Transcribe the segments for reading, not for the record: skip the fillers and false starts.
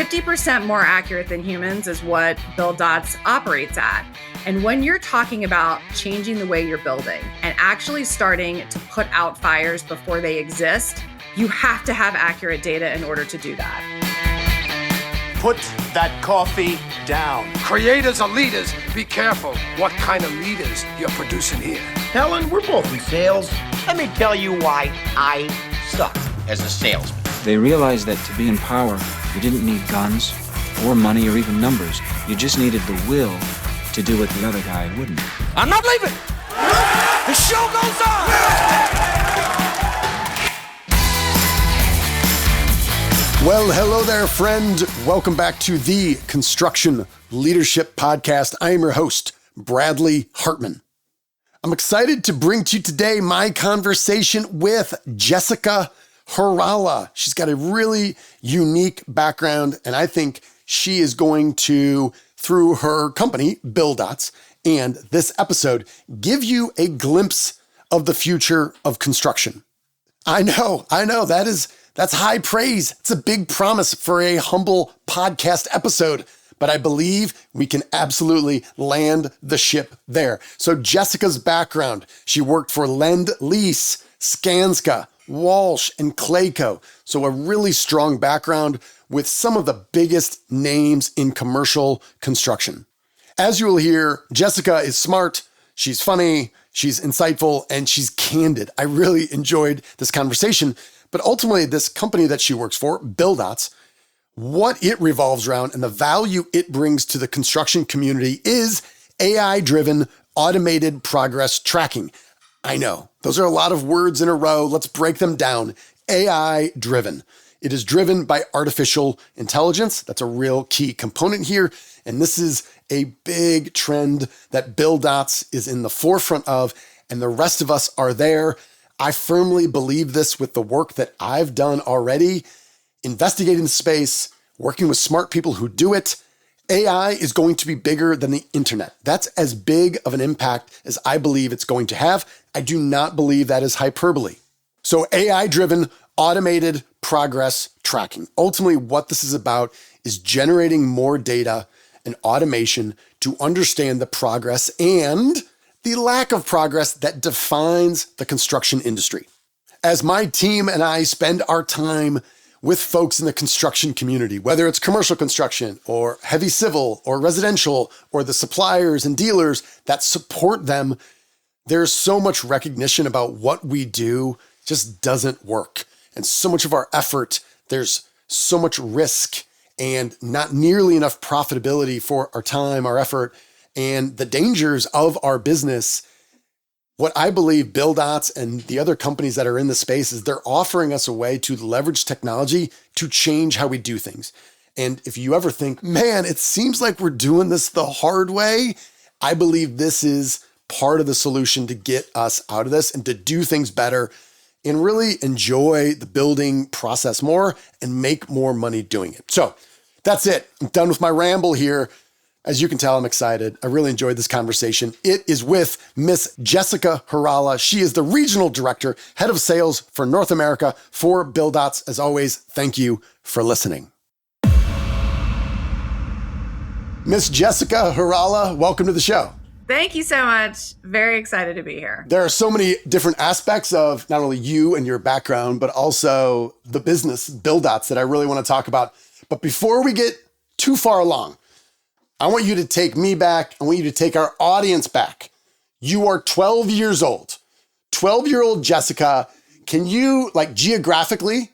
50% more accurate than humans is what Buildots operates at. And when you're talking about changing the way you're building and actually starting to put out fires before they exist, you have to have accurate data in order to do that. Put that coffee down. Creators are leaders. Be careful what kind of leaders you're producing here. Helen, we're both in sales. Let me tell you why I suck as a salesman. They realized that to be in power, you didn't need guns or money or even numbers. You just needed the will to do what the other guy wouldn't. I'm not leaving. The show goes on. Well, hello there, friend. Welcome back to the Construction Leadership Podcast. I am your host, Bradley Hartman. I'm excited to bring to you today my conversation with Jessica Herrala. She's got a really unique background, and I think she is going to, through her company, Buildots, and this episode, give you a glimpse of the future of construction. I know, that's high praise. It's a big promise for a humble podcast episode, but I believe we can absolutely land the ship there. So Jessica's background, she worked for Lease, Skansa, Walsh, and Clayco. So a really strong background with some of the biggest names in commercial construction. As you will hear, Jessica is smart, she's funny, she's insightful, and she's candid. I really enjoyed this conversation, but ultimately this company that she works for, Buildots, what it revolves around and the value it brings to the construction community is AI-driven automated progress tracking. I know, those are a lot of words in a row. Let's break them down. AI-driven. It is driven by artificial intelligence. That's a real key component here. And this is a big trend that Buildots is in the forefront of, and the rest of us are there. I firmly believe this with the work that I've done already, investigating the space, working with smart people who do it. AI is going to be bigger than the internet. That's as big of an impact as I believe it's going to have. I do not believe that is hyperbole. So AI-driven automated progress tracking. Ultimately, what this is about is generating more data and automation to understand the progress and the lack of progress that defines the construction industry. As my team and I spend our time with folks in the construction community, whether it's commercial construction or heavy civil or residential or the suppliers and dealers that support them, there's so much recognition about what we do just doesn't work. And so much of our effort, there's so much risk and not nearly enough profitability for our time, our effort, and the dangers of our business. What I believe Buildots and the other companies that are in the space is they're offering us a way to leverage technology to change how we do things. And if you ever think, man, it seems like we're doing this the hard way, I believe this is part of the solution to get us out of this and to do things better and really enjoy the building process more and make more money doing it. So that's it. I'm done with my ramble here. As you can tell, I'm excited. I really enjoyed this conversation. It is with Miss Jessica Herrala. She is the Regional Director, Head of Sales for North America for Buildots. As always, thank you for listening. Miss Jessica Herrala, welcome to the show. Thank you so much. Very excited to be here. There are so many different aspects of not only you and your background, but also the business, Buildots, that I really want to talk about. But before we get too far along, I want you to take me back. I want you to take our audience back. You are 12 years old. 12-year-old Jessica, can you, geographically,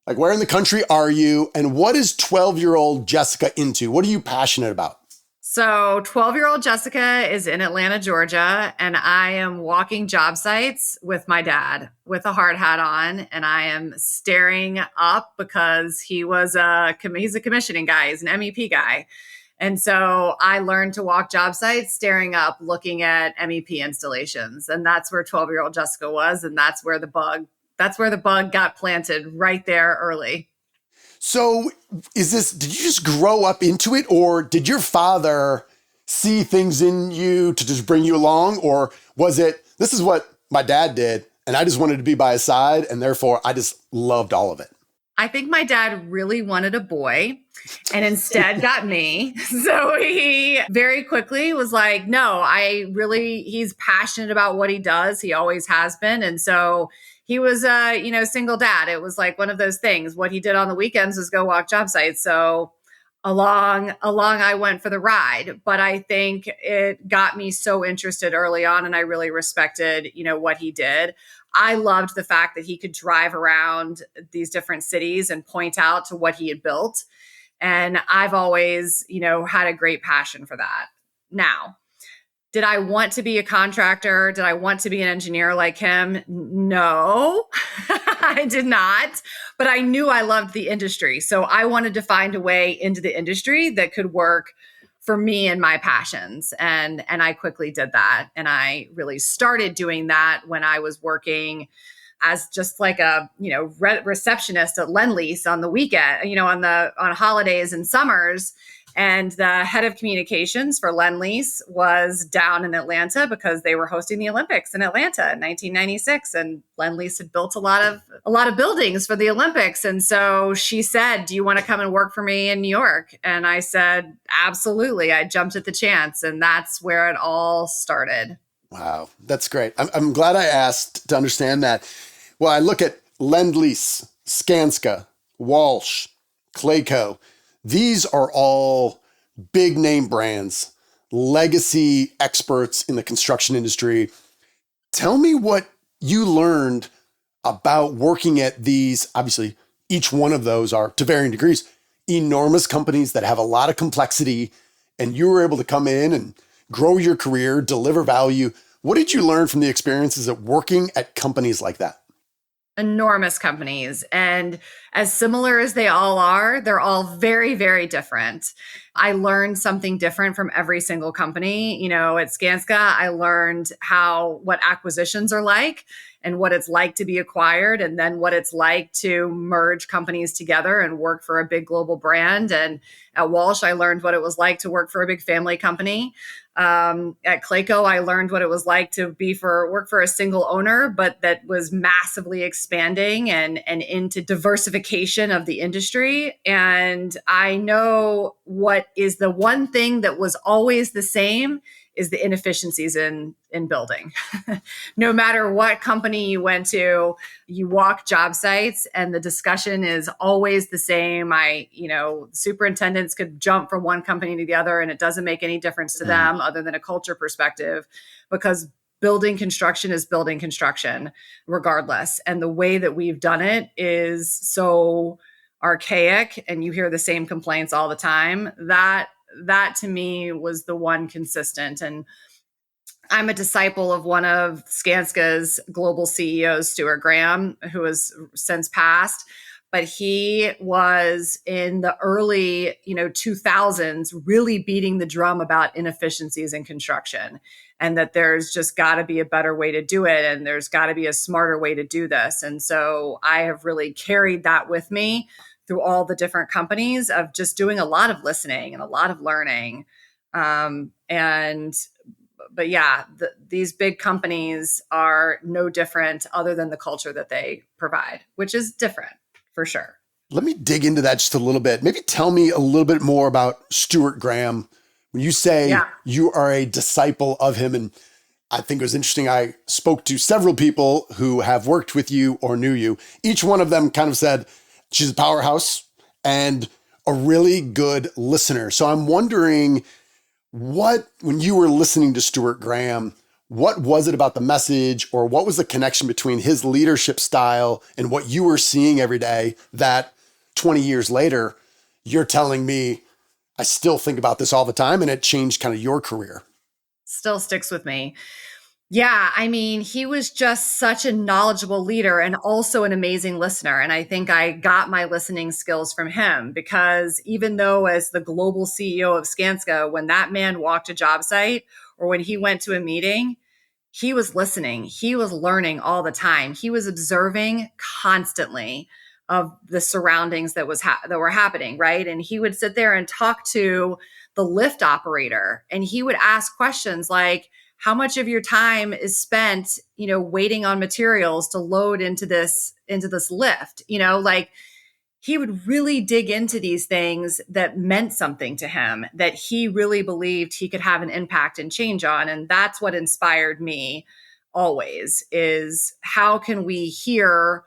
where in the country are you? And what is 12-year-old Jessica into? What are you passionate about? So 12-year-old Jessica is in Atlanta, Georgia, and I am walking job sites with my dad with a hard hat on, and I am staring up because he's a commissioning guy. He's an MEP guy. And so I learned to walk job sites staring up, looking at MEP installations. And that's where 12-year-old Jessica was. And that's where the bug got planted right there early. So did you just grow up into it, or did your father see things in you to just bring you along? Or was it, this is what my dad did, and I just wanted to be by his side, and therefore I just loved all of it? I think my dad really wanted a boy and instead got me. So he very quickly was like, no, he's passionate about what he does. He always has been. And so he was a, single dad. It was like one of those things. What he did on the weekends was go walk job sites. So along I went for the ride, but I think it got me so interested early on, and I really respected, what he did. I loved the fact that he could drive around these different cities and point out to what he had built. And I've always, had a great passion for that. Now, did I want to be a contractor? Did I want to be an engineer like him? No, I did not. But I knew I loved the industry. So I wanted to find a way into the industry that could work for me and my passions. And I quickly did that. And I really started doing that when I was working as just like a, receptionist at Lease on the weekend, on holidays and summers. And the head of communications for Lease was down in Atlanta because they were hosting the Olympics in Atlanta in 1996. And Lease had built a lot of buildings for the Olympics. And so she said, do you want to come and work for me in New York? And I said, absolutely. I jumped at the chance. And that's where it all started. Wow, that's great. I'm glad I asked to understand that. Well, I look at Lease, Skansa, Walsh, Clayco. These are all big name brands, legacy experts in the construction industry. Tell me what you learned about working at these. Obviously, each one of those are, to varying degrees, enormous companies that have a lot of complexity, and you were able to come in and grow your career, deliver value. What did you learn from the experiences of working at companies like that? Enormous companies. And as similar as they all are, they're all very, very different. I learned something different from every single company. At Skanska, I learned what acquisitions are like and what it's like to be acquired, and then what it's like to merge companies together and work for a big global brand. And at Walsh, I learned what it was like to work for a big family company. At Clayco, I learned what it was like to work for a single owner, but that was massively expanding and into diversification of the industry. And I know what is the one thing that was always the same is the inefficiencies in building. No matter what company you went to, you walk job sites and the discussion is always the same. Superintendents could jump from one company to the other and it doesn't make any difference to them other than a culture perspective, because building construction is building construction regardless. And the way that we've done it is so archaic, and you hear the same complaints all the time. That to me was the one consistent. And I'm a disciple of one of Skanska's global CEOs, Stuart Graham, who has since passed. But he was in the early, 2000s, really beating the drum about inefficiencies in construction, and that there's just got to be a better way to do it. And there's got to be a smarter way to do this. And so I have really carried that with me through all the different companies of just doing a lot of listening and a lot of learning. These big companies are no different other than the culture that they provide, which is different for sure. Let me dig into that just a little bit. Maybe tell me a little bit more about Stuart Graham. When you say you are a disciple of him, and I think it was interesting, I spoke to several people who have worked with you or knew you. Each one of them kind of said, she's a powerhouse and a really good listener. So I'm wondering when you were listening to Stuart Graham, what was it about the message, or what was the connection between his leadership style and what you were seeing every day that 20 years later, you're telling me, I still think about this all the time and it changed kind of your career? Still sticks with me. Yeah, he was just such a knowledgeable leader and also an amazing listener. And I think I got my listening skills from him, because even though as the global CEO of Skanska, when that man walked a job site or when he went to a meeting, he was listening. He was learning all the time. He was observing constantly of the surroundings that were happening, right? And he would sit there and talk to the lift operator, and he would ask questions like, how much of your time is spent, waiting on materials to load into this lift? he would really dig into these things that meant something to him, that he really believed he could have an impact and change on. And that's what inspired me always, is how can we hear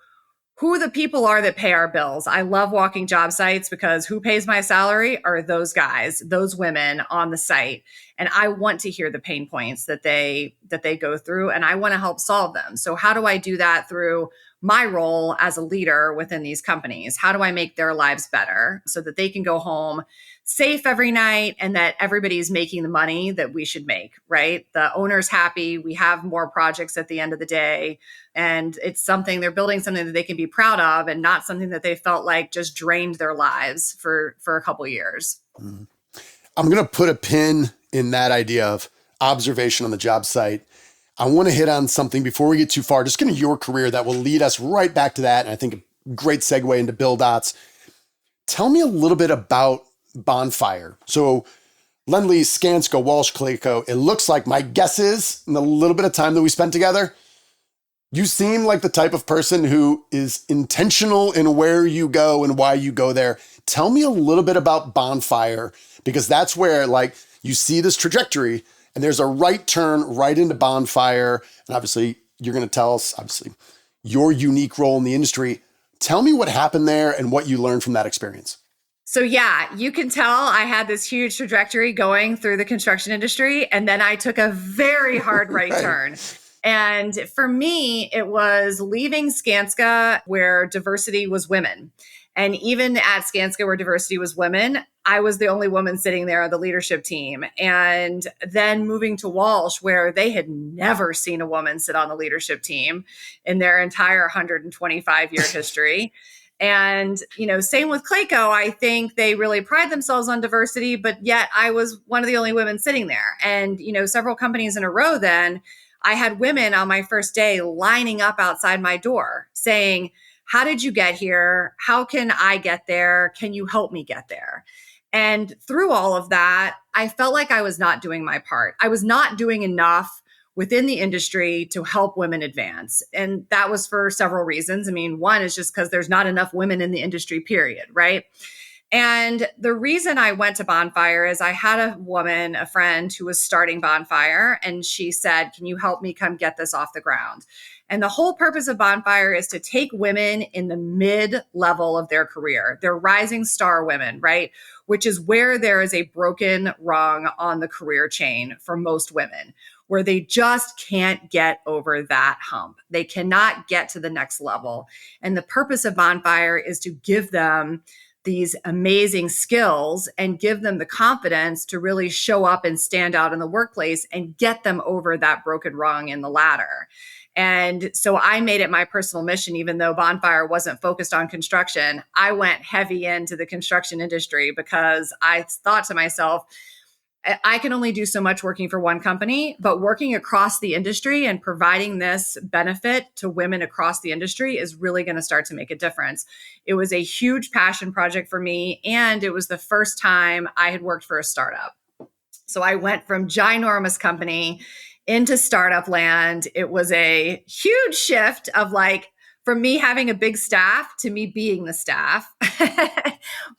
who the people are that pay our bills. I love walking job sites because who pays my salary are those guys, those women on the site. And I want to hear the pain points that they go through, and I want to help solve them. So how do I do that through my role as a leader within these companies? How do I make their lives better so that they can go home safe every night and that everybody's making the money that we should make, right? The owner's happy. We have more projects at the end of the day. And it's something, they're building something that they can be proud of and not something that they felt like just drained their lives for a couple of years. Mm-hmm. I'm going to put a pin in that idea of observation on the job site. I want to hit on something before we get too far, just kind of your career that will lead us right back to that. And I think a great segue into Buildots. Tell me a little bit about Bonfire. So Lease, Skansa, Walsh, Clayco, it looks like, my guess is, in the little bit of time that we spent together, you seem like the type of person who is intentional in where you go and why you go there. Tell me a little bit about Bonfire, because that's where, like, you see this trajectory and there's a right turn right into Bonfire. And obviously you're going to tell us, obviously, your unique role in the industry. Tell me what happened there and what you learned from that experience. So yeah, you can tell I had this huge trajectory going through the construction industry, and then I took a very hard right turn. And for me, it was leaving Skansa, where diversity was women. And even at Skansa, where diversity was women, I was the only woman sitting there on the leadership team. And then moving to Walsh, where they had never seen a woman sit on the leadership team in their entire 125-year history. And, same with Clayco. I think they really pride themselves on diversity, but yet I was one of the only women sitting there. And, several companies in a row then, I had women on my first day lining up outside my door saying, how did you get here? How can I get there? Can you help me get there? And through all of that, I felt like I was not doing my part. I was not doing enough within the industry to help women advance. And that was for several reasons. I mean, one is just because there's not enough women in the industry, period, right? And the reason I went to Bonfire is I had a friend who was starting Bonfire, and she said, can you help me come get this off the ground? And the whole purpose of Bonfire is to take women in the mid-level of their career. They're rising star women, right? Which is where there is a broken rung on the career chain for most women, where they just can't get over that hump. They cannot get to the next level. And the purpose of Bonfire is to give them these amazing skills and give them the confidence to really show up and stand out in the workplace and get them over that broken rung in the ladder. And so I made it my personal mission, even though Bonfire wasn't focused on construction. I went heavy into the construction industry because I thought to myself, I can only do so much working for one company, but working across the industry and providing this benefit to women across the industry is really going to start to make a difference. It was a huge passion project for me, and it was the first time I had worked for a startup. So I went from ginormous company into startup land. It was a huge shift of from me having a big staff to me being the staff.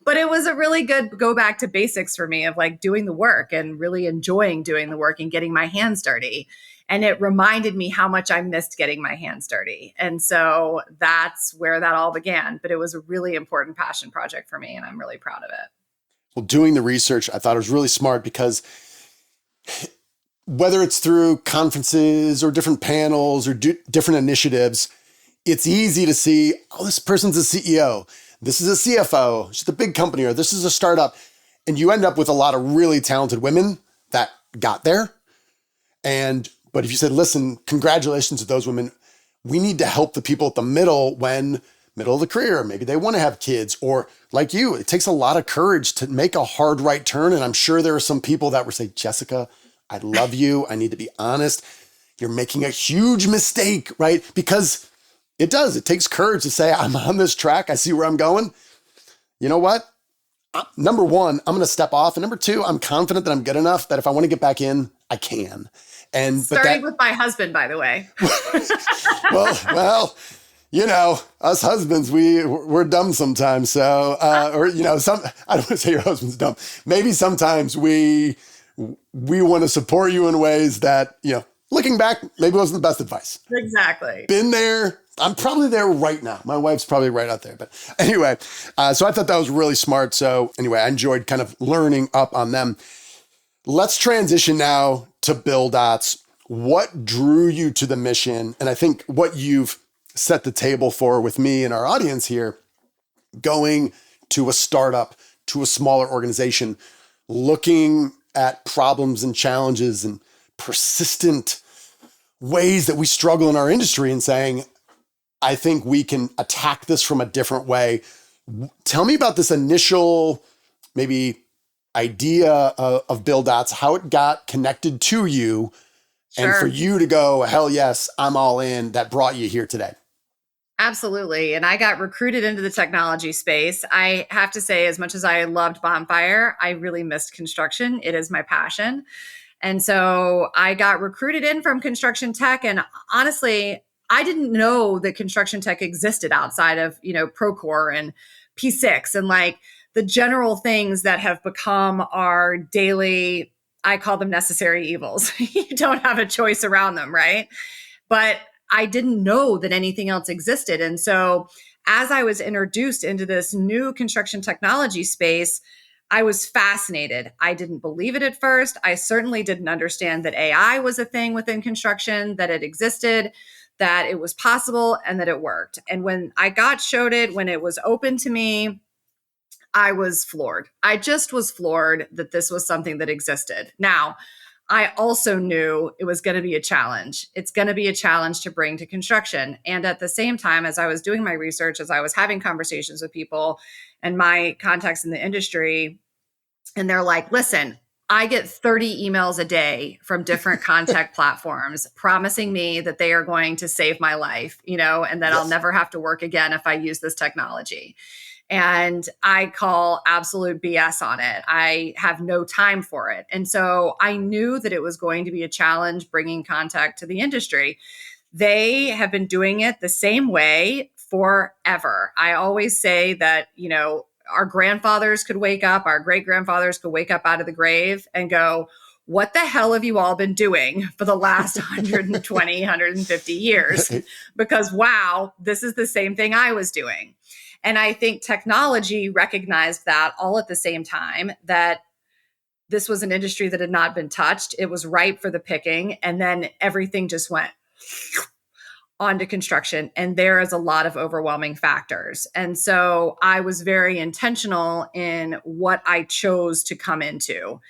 But it was a really good go back to basics for me of doing the work and really enjoying doing the work and getting my hands dirty. And it reminded me how much I missed getting my hands dirty. And so that's where that all began. But it was a really important passion project for me, and I'm really proud of it. Well, doing the research, I thought it was really smart because whether it's through conferences or different panels or different initiatives, it's easy to see, oh, this person's a CEO. This is a CFO. She's a big company, or this is a startup. And you end up with a lot of really talented women that got there. But if you said, listen, congratulations to those women, we need to help the people at the middle of the career. Maybe they want to have kids, or like you, it takes a lot of courage to make a hard right turn. And I'm sure there are some people that were saying, Jessica, I love you. I need to be honest. You're making a huge mistake, right? Because it takes courage to say, I'm on this track. I see where I'm going. You know what? Number one, I'm going to step off. And number two, I'm confident that I'm good enough that if I want to get back in, I can. And starting with my husband, by the way. well, us husbands, we're dumb sometimes. So, or, I don't want to say your husband's dumb. Maybe sometimes we want to support you in ways that, looking back, maybe wasn't the best advice. Exactly. Been there. I'm probably there right now. My wife's probably right out there. But anyway, so I thought that was really smart. So anyway, I enjoyed kind of learning up on them. Let's transition now to Buildots. What drew you to the mission? And I think what you've set the table for with me and our audience here, going to a startup, to a smaller organization, looking at problems and challenges and persistent ways that we struggle in our industry and saying, I think we can attack this from a different way. Tell me about this initial maybe idea of Buildots, how it got connected to you, Sure. and for you to go, hell yes, I'm all in, that brought you here today. Absolutely. And I got recruited into the technology space. I have to say, as much as I loved Bonfire, I really missed construction. It is my passion. And so I got recruited in from construction tech. And honestly, I didn't know that construction tech existed outside of, Procore and P6 and like the general things that have become our daily, I call them necessary evils. You don't have a choice around them, right? But I didn't know that anything else existed. And so as I was introduced into this new construction technology space, I was fascinated. I didn't believe it at first. I certainly didn't understand that AI was a thing within construction, that it existed, that it was possible, and that it worked. And when I got showed it, when it was open to me, I was floored. I just was floored that this was something that existed. Now, I also knew it was going to be a challenge. It's going to be a challenge to bring to construction. And at the same time, as I was doing my research, as I was having conversations with people and my contacts in the industry, and they're like, listen, I get 30 emails a day from different contact platforms promising me that they are going to save my life, and that I'll never have to work again if I use this technology. And I call absolute BS on it. I have no time for it. And so I knew that it was going to be a challenge bringing contact to the industry. They have been doing it the same way forever. I always say that, our grandfathers could wake up, our great grandfathers could wake up out of the grave and go, what the hell have you all been doing for the last 120, 150 years? Because wow, this is the same thing I was doing. And I think technology recognized that all at the same time, that this was an industry that had not been touched. It was ripe for the picking. And then everything just went onto construction. And there is a lot of overwhelming factors. And so I was very intentional in what I chose to come into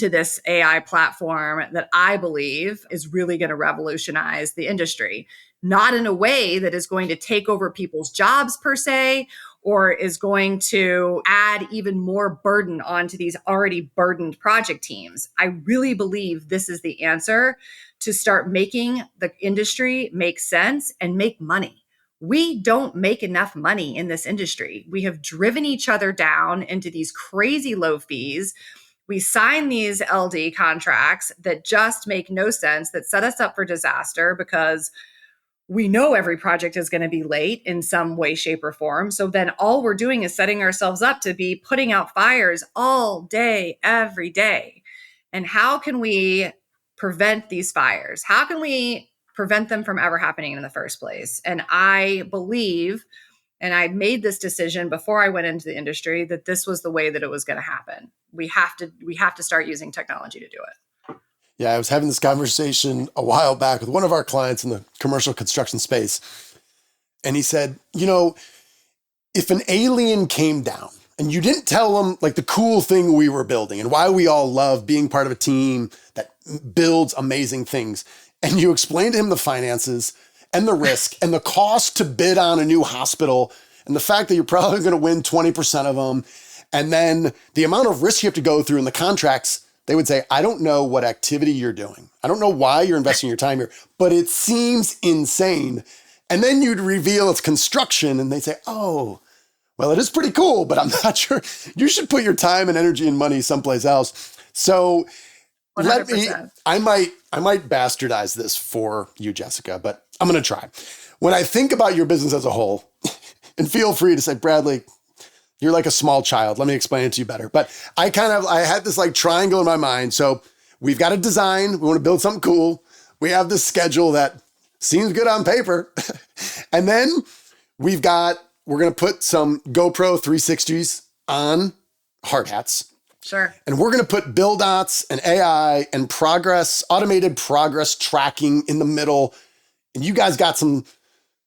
this AI platform that I believe is really going to revolutionize the industry. Not in a way that is going to take over people's jobs per se, or is going to add even more burden onto these already burdened project teams. I really believe this is the answer to start making the industry make sense and make money. We don't make enough money in this industry. We have driven each other down into these crazy low fees. We sign these LD contracts that just make no sense, that set us up for disaster because we know every project is going to be late in some way, shape, or form. So then all we're doing is setting ourselves up to be putting out fires all day, every day. And how can we prevent these fires? How can we prevent them from ever happening in the first place? And I believe, and I made this decision before I went into the industry, that this was the way that it was going to happen. We have to start using technology to do it. Yeah, I was having this conversation a while back with one of our clients in the commercial construction space. And he said, if an alien came down and you didn't tell them like the cool thing we were building and why we all love being part of a team that builds amazing things, and you explained to him the finances and the risk and the cost to bid on a new hospital and the fact that you're probably going to win 20% of them, and then the amount of risk you have to go through in the contracts, they would say, I don't know what activity you're doing. I don't know why you're investing your time here, but it seems insane. And then you'd reveal it's construction and they say, oh, well, it is pretty cool, but I'm not sure. You should put your time and energy and money someplace else. So 100%. I might bastardize this for you, Jessica, but I'm going to try. When I think about your business as a whole, and feel free to say, Bradley, you're like a small child. Let me explain it to you better. But I had this like triangle in my mind. So we've got a design. We want to build something cool. We have this schedule that seems good on paper. And then we're going to put some GoPro 360s on hard hats. Sure. And we're going to put Buildots and AI and automated progress tracking in the middle. And you guys got some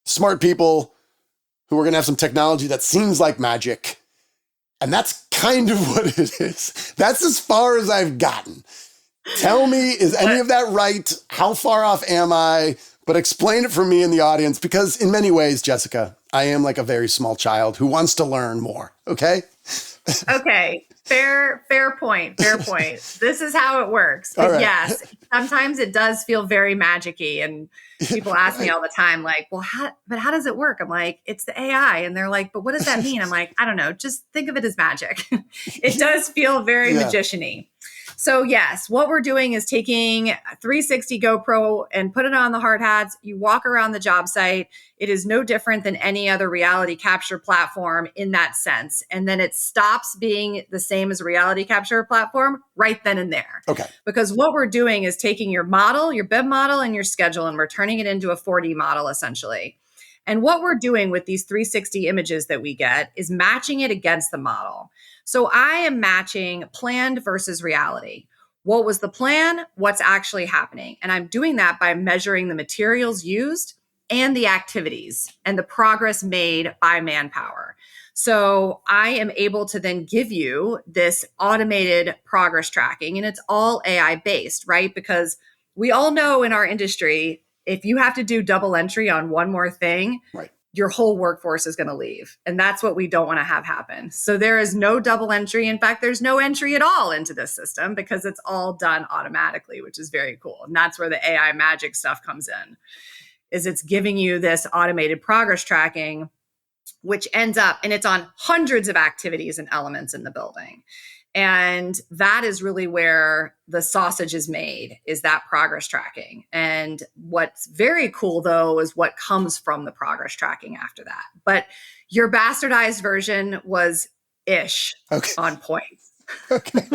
smart people who are going to have some technology that seems like magic. And that's kind of what it is. That's as far as I've gotten. Tell me, is any of that right? How far off am I? But explain it for me in the audience, because in many ways, Jessica, I am like a very small child who wants to learn more. Okay? Okay. Fair point. This is how it works. But right. Yes, sometimes it does feel very magic-y. And people ask me all the time, like, well, how does it work? I'm like, it's the AI. And they're like, but what does that mean? I'm like, I don't know. Just think of it as magic. It does feel very magician-y. So yes, what we're doing is taking a 360 GoPro and put it on the hard hats. You walk around the job site. It is no different than any other reality capture platform in that sense. And then it stops being the same as a reality capture platform right then and there. Okay. Because what we're doing is taking your model, your BIM model, and your schedule, and we're turning it into a 4D model essentially. And what we're doing with these 360 images that we get is matching it against the model. So I am matching planned versus reality. What was the plan? What's actually happening? And I'm doing that by measuring the materials used and the activities and the progress made by manpower. So I am able to then give you this automated progress tracking, and it's all AI based, right? Because we all know in our industry, if you have to do double entry on one more thing, right, your whole workforce is going to leave. And that's what we don't want to have happen. So there is no double entry. In fact, there's no entry at all into this system because it's all done automatically, which is very cool. And that's where the AI magic stuff comes in, is it's giving you this automated progress tracking, which ends up, and it's on hundreds of activities and elements in the building. And that is really where the sausage is made, is that progress tracking. And what's very cool, though, is what comes from the progress tracking after that. But your bastardized version was ish on point. Okay.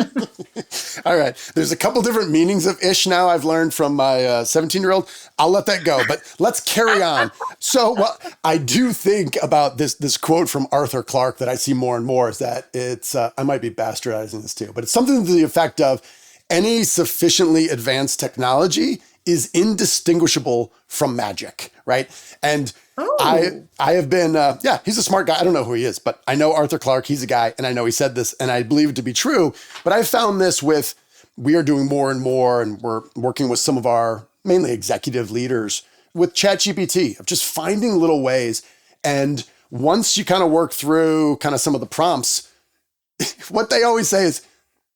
All right. There's a couple different meanings of ish now I've learned from my 17-year-old. I'll let that go, but let's carry on. So I do think about this quote from Arthur Clarke that I see more and more, is that it's, I might be bastardizing this too, but it's something to the effect of any sufficiently advanced technology is indistinguishable from magic, right? And I have been, he's a smart guy. I don't know who he is, but I know Arthur Clarke, he's a guy, and I know he said this, and I believe it to be true. But I found this we are doing more and more, and we're working with some of our mainly executive leaders with ChatGPT, of just finding little ways. And once you kind of work through kind of some of the prompts, what they always say is,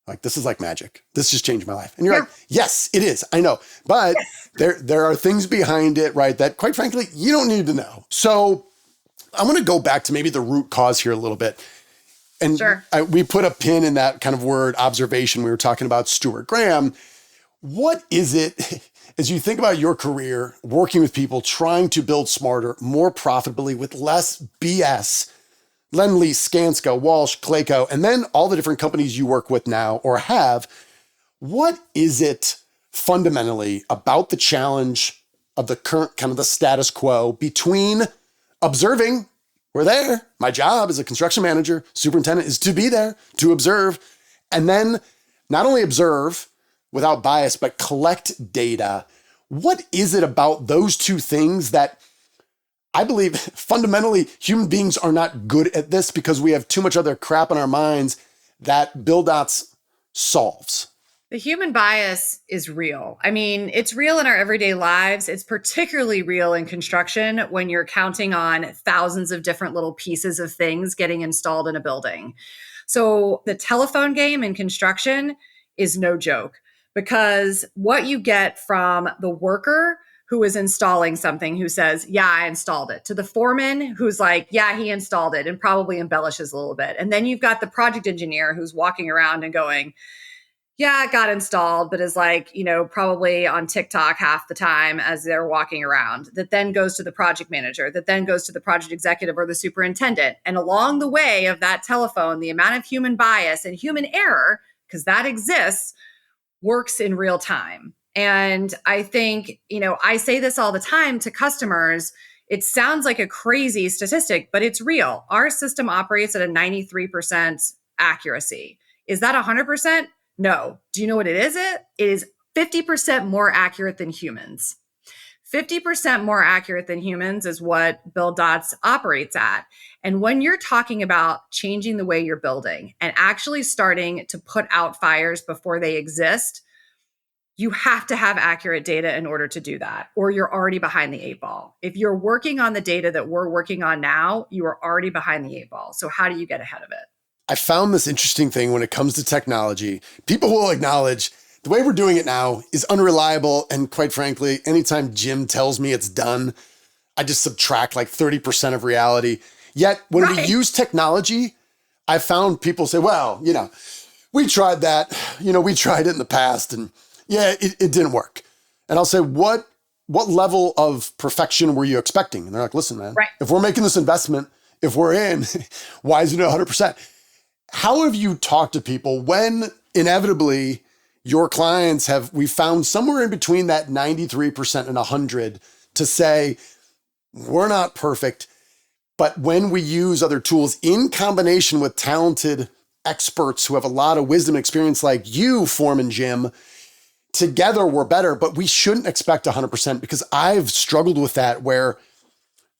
like, this is like magic. This just changed my life. And you're like, yes, it is. I know. But there are things behind it, right, that quite frankly, you don't need to know. So I want to go back to maybe the root cause here a little bit. And we put a pin in that kind of word observation. We were talking about Stuart Graham. What is it, as you think about your career, working with people, trying to build smarter, more profitably with less BS, Lease, Skansa, Walsh, Clayco, and then all the different companies you work with now or have, what is it fundamentally about the challenge of the current kind of the status quo between observing, we're there, my job as a construction manager, superintendent is to be there, to observe, and then not only observe without bias, but collect data. What is it about those two things that I believe fundamentally human beings are not good at this because we have too much other crap in our minds that Buildots solves? The human bias is real. I mean, it's real in our everyday lives. It's particularly real in construction when you're counting on thousands of different little pieces of things getting installed in a building. So the telephone game in construction is no joke, because what you get from the worker who is installing something, who says, yeah, I installed it, to the foreman who's like, yeah, he installed it, and probably embellishes a little bit. And then you've got the project engineer who's walking around and going, Yeah, it got installed, but is like, probably on TikTok half the time as they're walking around. That then goes to the project manager, that then goes to the project executive or the superintendent. And along the way of that telephone, the amount of human bias and human error, because that exists, works in real time. And I think, I say this all the time to customers. It sounds like a crazy statistic, but it's real. Our system operates at a 93% accuracy. Is that 100%? No. Do you know what it is? It is 50% more accurate than humans. 50% more accurate than humans is what Buildots operates at. And when you're talking about changing the way you're building and actually starting to put out fires before they exist, you have to have accurate data in order to do that, or you're already behind the eight ball. If you're working on the data that we're working on now, you are already behind the eight ball. So how do you get ahead of it? I found this interesting thing when it comes to technology. People will acknowledge the way we're doing it now is unreliable. And quite frankly, anytime Jim tells me it's done, I just subtract like 30% of reality. Yet when we use technology, I found people say, well, we tried that, we tried it in the past and yeah, it didn't work. And I'll say, what level of perfection were you expecting? And they're like, listen, man, if we're making this investment, if we're in, why isn't it 100%? How have you talked to people when inevitably your clients we found somewhere in between that 93% and 100 to say, we're not perfect, but when we use other tools in combination with talented experts who have a lot of wisdom and experience like you, Foreman Jim, together we're better, but we shouldn't expect 100% because I've struggled with that where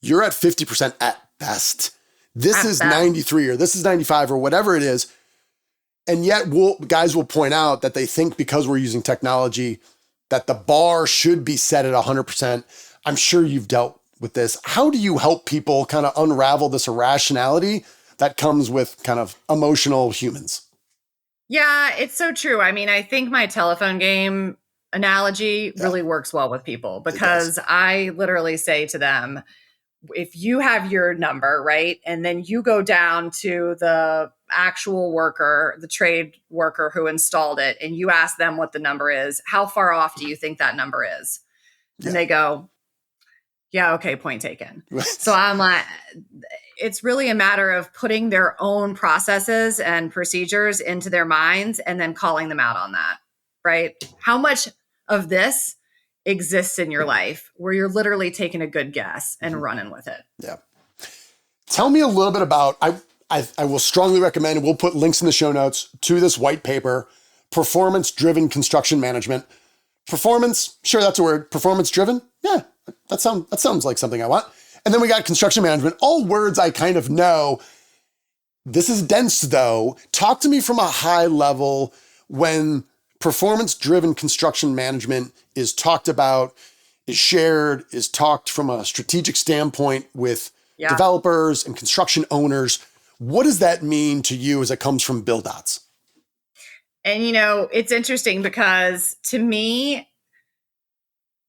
you're at 50% at best. This is 93 or this is 95 or whatever it is. And yet guys will point out that they think because we're using technology that the bar should be set at 100%. I'm sure you've dealt with this. How do you help people kind of unravel this irrationality that comes with kind of emotional humans? Yeah, it's so true. I mean, I think my telephone game analogy really works well with people because I literally say to them, if you have your number, right, and then you go down to the actual worker, the trade worker who installed it, and you ask them what the number is, how far off do you think that number is? And they go, yeah, okay, point taken. So I'm like, it's really a matter of putting their own processes and procedures into their minds and then calling them out on that, right? How much of this exists in your life where you're literally taking a good guess and running with it? Yeah. Tell me a little bit about, I will strongly recommend, and we'll put links in the show notes to this white paper, Performance-Driven Construction Management. Performance, sure, that's a word. Performance-driven? Yeah, that sounds like something I want. And then we got construction management, all words I kind of know. This is dense though. Talk to me from a high level when performance-driven construction management is talked about, is shared, is talked from a strategic standpoint with developers and construction owners. What does that mean to you as it comes from Buildots? And, it's interesting because to me,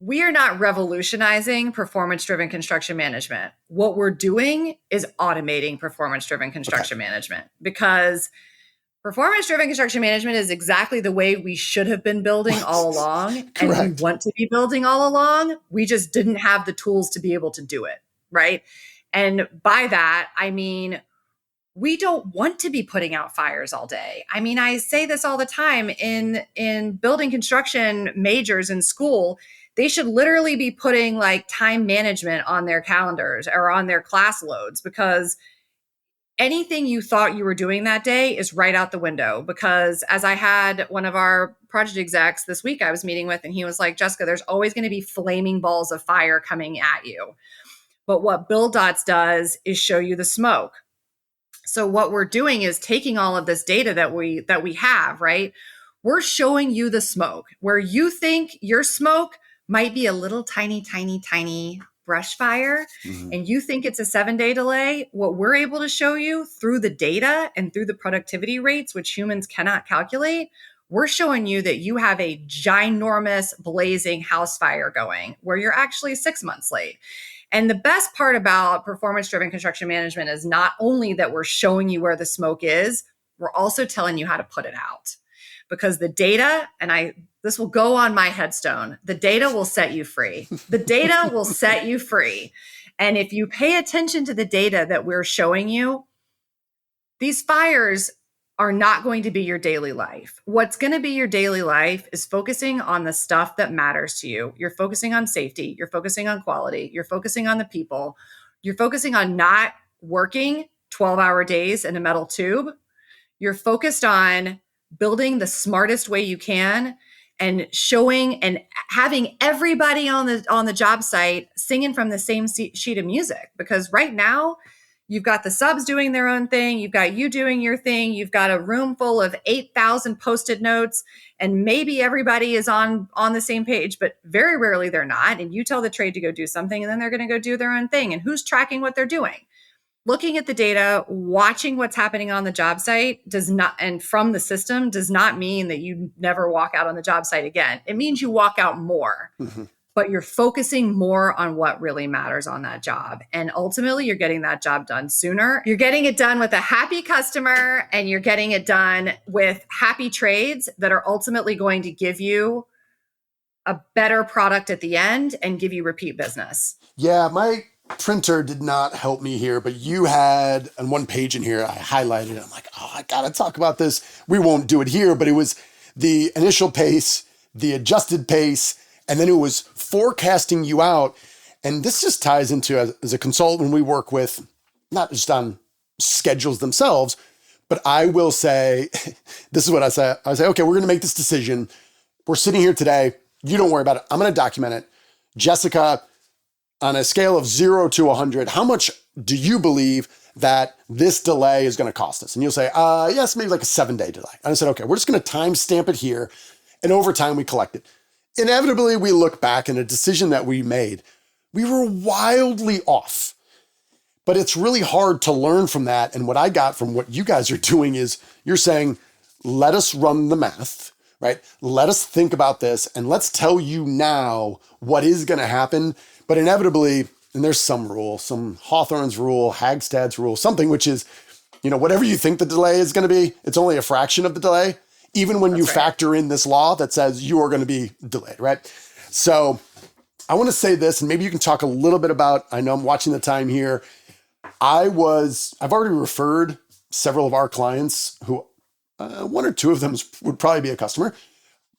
we are not revolutionizing performance-driven construction management. What we're doing is automating performance-driven construction management because performance-driven construction management is exactly the way we should have been building all along. And we want to be building all along. We just didn't have the tools to be able to do it, right? And by that, I mean, we don't want to be putting out fires all day. I mean, I say this all the time in building construction majors in school. They should literally be putting like time management on their calendars or on their class loads because anything you thought you were doing that day is right out the window. Because as I had one of our project execs this week I was meeting with, and he was like, Jessica, there's always going to be flaming balls of fire coming at you. But what Buildots does is show you the smoke. So what we're doing is taking all of this data that we have, right? We're showing you the smoke where you think your smoke might be a little tiny brush fire, and you think it's a 7-day delay. What we're able to show you through the data and through the productivity rates, which humans cannot calculate, we're showing you that you have a ginormous blazing house fire going where you're actually 6 months late. And the best part about performance-driven construction management is not only that we're showing you where the smoke is, we're also telling you how to put it out. because the data, and this will go on my headstone, the data will set you free. The data will set you free. And if you pay attention to the data that we're showing you, these fires are not going to be your daily life. What's going to be your daily life is focusing on the stuff that matters to you. You're focusing on safety. You're focusing on quality. You're focusing on the people. You're focusing on not working 12-hour days in a metal tube. You're focused on building the smartest way you can and showing and having everybody on the job site singing from the same sheet of music. Because right now, you've got the subs doing their own thing. You've got you doing your thing. You've got a room full of 8,000 Post-it notes, and maybe everybody is on the same page, but very rarely they're not. And you tell the trade to go do something, and then they're going to go do their own thing. And who's tracking what they're doing? Looking at the data, watching what's happening on the job site does not, and from the system does not mean that you never walk out on the job site again. It means you walk out more. But you're focusing more on what really matters on that job. And ultimately, you're getting that job done sooner. You're getting it done with a happy customer, and you're getting it done with happy trades that are ultimately going to give you a better product at the end and give you repeat business. Yeah, my printer did not help me here, but you had on one page in here, I highlighted it. I'm like, oh, I got to talk about this. We won't do it here, but it was the initial pace, the adjusted pace, and then it was forecasting you out. And this just ties into, as a consultant, we work with, not just on schedules themselves, but I will say, this is what I say. I say, okay, we're going to make this decision. We're sitting here today. You don't worry about it. I'm going to document it. Jessica, on a scale of 0 to 100, how much do you believe that this delay is going to cost us? And you'll say, yes, maybe like a 7-day delay. And I said, okay, we're just going to timestamp it here. And over time, we collect it. Inevitably, we look back and a decision that we made, we were wildly off. But it's really hard to learn from that. And what I got from what you guys are doing is you're saying, let us run the math, right? Let us think about this and let's tell you now what is going to happen. But inevitably, and there's some rule, some Hawthorne's rule, Hagstad's rule, something which is, whatever you think the delay is going to be, it's only a fraction of the delay, even when you factor in this law that says you are going to be delayed, right? So I want to say this, and maybe you can talk a little bit about, I know I'm watching the time here. I've already referred several of our clients who, one or two of them would probably be a customer.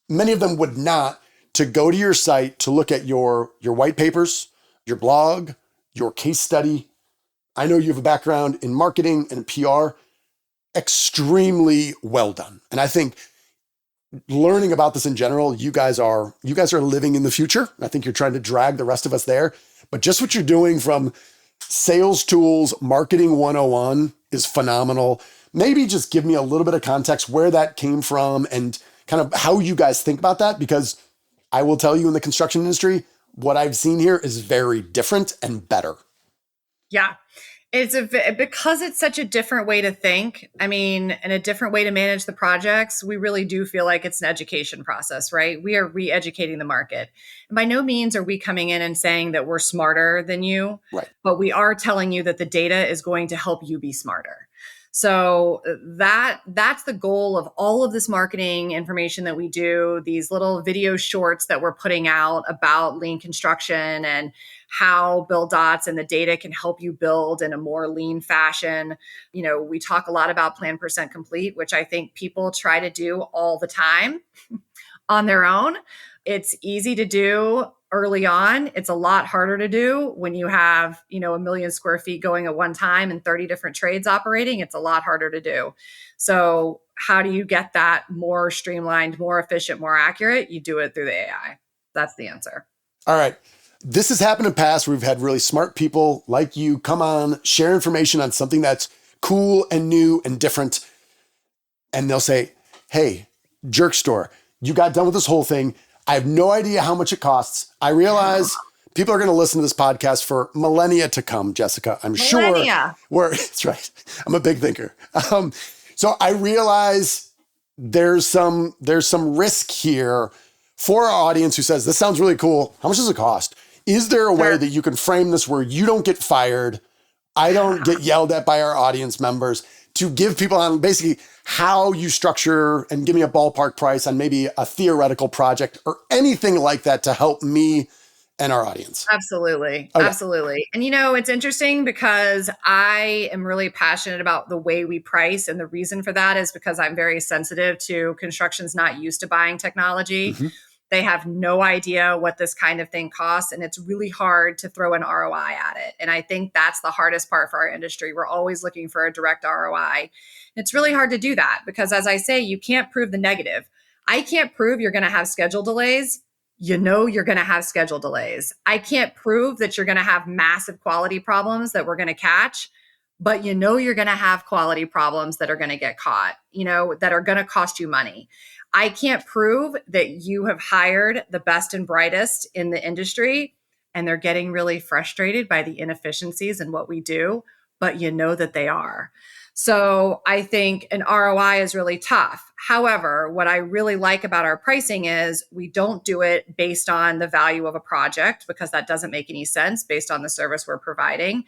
Many of them would not, to go to your site to look at your white papers, your blog, your case study. I know you have a background in marketing and PR, extremely well done. And I think learning about this in general, you guys are living in the future. I think you're trying to drag the rest of us there, but just what you're doing from sales tools, marketing 101 is phenomenal. Maybe just give me a little bit of context where that came from and kind of how you guys think about that, because I will tell you in the construction industry, what I've seen here is very different and better. Yeah. Because it's such a different way to think, and a different way to manage the projects, we really do feel like it's an education process, right? We are re-educating the market. And by no means are we coming in and saying that we're smarter than you, right? But we are telling you that the data is going to help you be smarter. So that's the goal of all of this marketing information that we do, these little video shorts that we're putting out about lean construction and how Buildots and the data can help you build in a more lean fashion. We talk a lot about plan percent complete, which I think people try to do all the time on their own. It's easy to do early on. It's a lot harder to do when you have, 1 million square feet going at one time and 30 different trades operating. It's a lot harder to do. So how do you get that more streamlined, more efficient, more accurate? You do it through the AI. That's the answer. All right. This has happened in the past. We've had really smart people like you come on, share information on something that's cool and new and different. And they'll say, hey, Jerk Store, you got done with this whole thing. I have no idea how much it costs. I realize people are going to listen to this podcast for millennia to come, Jessica. I'm millennia. Sure. That's right. I'm a big thinker. So I realize there's some risk here for our audience who says, this sounds really cool. How much does it cost? Is there a way that you can frame this where you don't get fired? I don't get yelled at by our audience members. to give people on basically how you structure and give me a ballpark price on maybe a theoretical project or anything like that to help me and our audience? Absolutely. Okay. Absolutely. And it's interesting because I am really passionate about the way we price. And the reason for that is because I'm very sensitive to construction's not used to buying technology. Mm-hmm. They have no idea what this kind of thing costs. And it's really hard to throw an ROI at it. And I think that's the hardest part for our industry. We're always looking for a direct ROI. It's really hard to do that because, as I say, you can't prove the negative. I can't prove you're going to have schedule delays. You're going to have schedule delays. I can't prove that you're going to have massive quality problems that we're going to catch, but you're going to have quality problems that are going to get caught, that are going to cost you money. I can't prove that you have hired the best and brightest in the industry and they're getting really frustrated by the inefficiencies in what we do, but that they are. So I think an ROI is really tough. However, what I really like about our pricing is we don't do it based on the value of a project because that doesn't make any sense based on the service we're providing.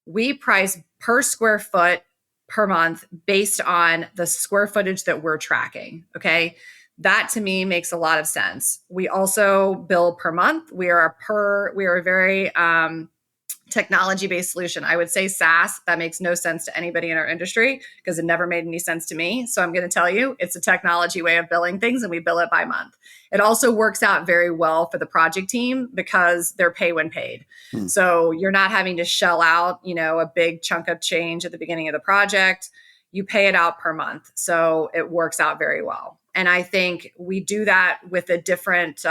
We price per square foot per month based on the square footage that we're tracking. Okay. That to me makes a lot of sense. We also bill per month. We are a very, technology-based solution. I would say SaaS. That makes no sense to anybody in our industry because it never made any sense to me. So I'm going to tell you, it's a technology way of billing things and we bill it by month. It also works out very well for the project team because they're pay when paid. So you're not having to shell out, a big chunk of change at the beginning of the project. You pay it out per month. So it works out very well. And I think we do that with a different,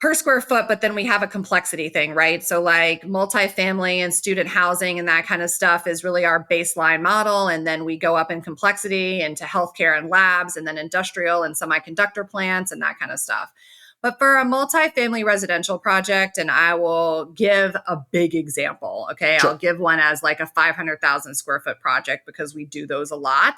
per square foot, but then we have a complexity thing, right? So like multifamily and student housing and that kind of stuff is really our baseline model. And then we go up in complexity into healthcare and labs and then industrial and semiconductor plants and that kind of stuff. But for a multifamily residential project, and I will give a big example, okay? Sure. I'll give one as like a 500,000 square foot project because we do those a lot.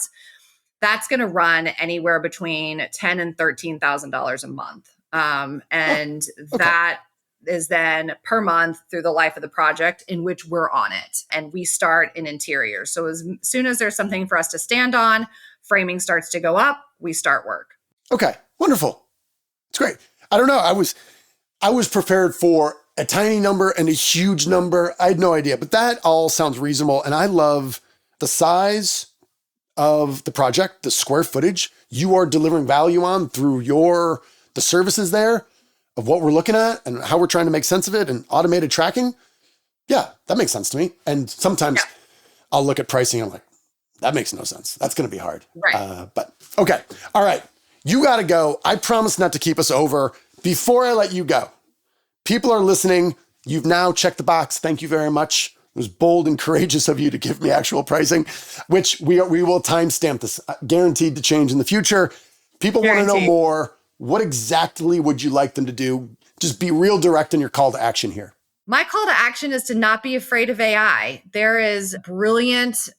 That's going to run anywhere between $10,000 and $13,000 a month. And that is then per month through the life of the project in which we're on it. And we start in interiors. So as soon as there's something for us to stand on, framing starts to go up, we start work. Okay, wonderful. It's great. I don't know. I was prepared for a tiny number and a huge number. I had no idea, but that all sounds reasonable. And I love the size of the project, the square footage you are delivering value on through the services there of what we're looking at and how we're trying to make sense of it and automated tracking. Yeah, that makes sense to me. And sometimes I'll look at pricing and I'm like, that makes no sense. That's going to be hard. Right. But okay. All right. You got to go. I promise not to keep us over. Before I let you go, people are listening. You've now checked the box. Thank you very much. It was bold and courageous of you to give me actual pricing, which we will timestamp this, guaranteed to change in the future. People want to know more. What exactly would you like them to do? Just be real direct in your call to action here. My call to action is to not be afraid of AI. There is brilliant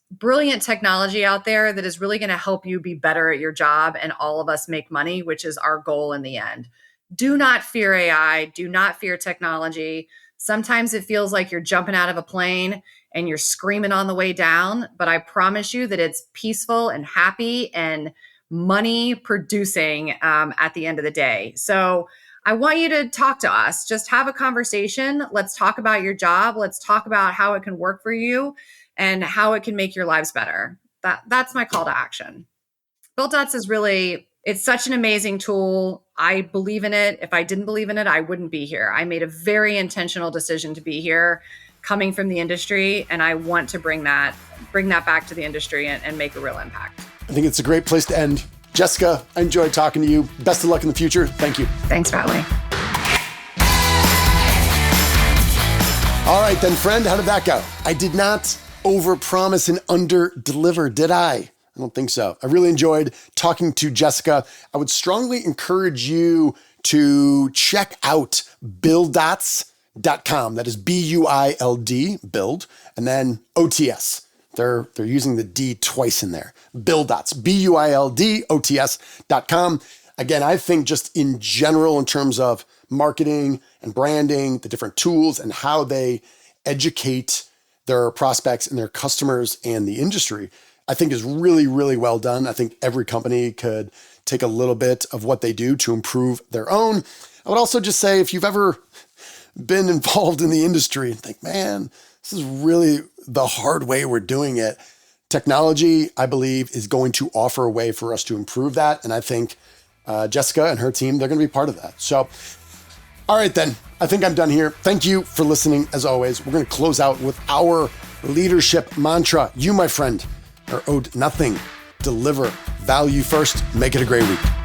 technology out there that is really going to help you be better at your job and all of us make money, which is our goal in the end. Do not fear AI. Do not fear technology. Sometimes it feels like you're jumping out of a plane and you're screaming on the way down, but I promise you that it's peaceful and happy and money producing at the end of the day. So I want you to talk to us. Just have a conversation. Let's talk about your job. Let's talk about how it can work for you and how it can make your lives better. That's my call to action. Buildots is it's such an amazing tool. I believe in it. If I didn't believe in it, I wouldn't be here. I made a very intentional decision to be here coming from the industry, and I want to bring that back to the industry and make a real impact. I think it's a great place to end. Jessica, I enjoyed talking to you. Best of luck in the future. Thank you. Thanks, Bradley. All right, then, friend, how did that go? I did not overpromise and under-deliver, did I? I don't think so. I really enjoyed talking to Jessica. I would strongly encourage you to check out buildots.com. That is B-U-I-L-D, build, and then O-T-S. They're using the D twice in there. Buildots, BUILDOTS.com. Again, I think just in general, in terms of marketing and branding, the different tools and how they educate their prospects and their customers and the industry, I think is really, really well done. I think every company could take a little bit of what they do to improve their own. I would also just say, if you've ever been involved in the industry and think, man, this is really the hard way we're doing it. Technology, I believe, is going to offer a way for us to improve that. And I think Jessica and her team, they're going to be part of that. So, all right, then. I think I'm done here. Thank you for listening. As always, we're going to close out with our leadership mantra. You, my friend, are owed nothing. Deliver value first. Make it a great week.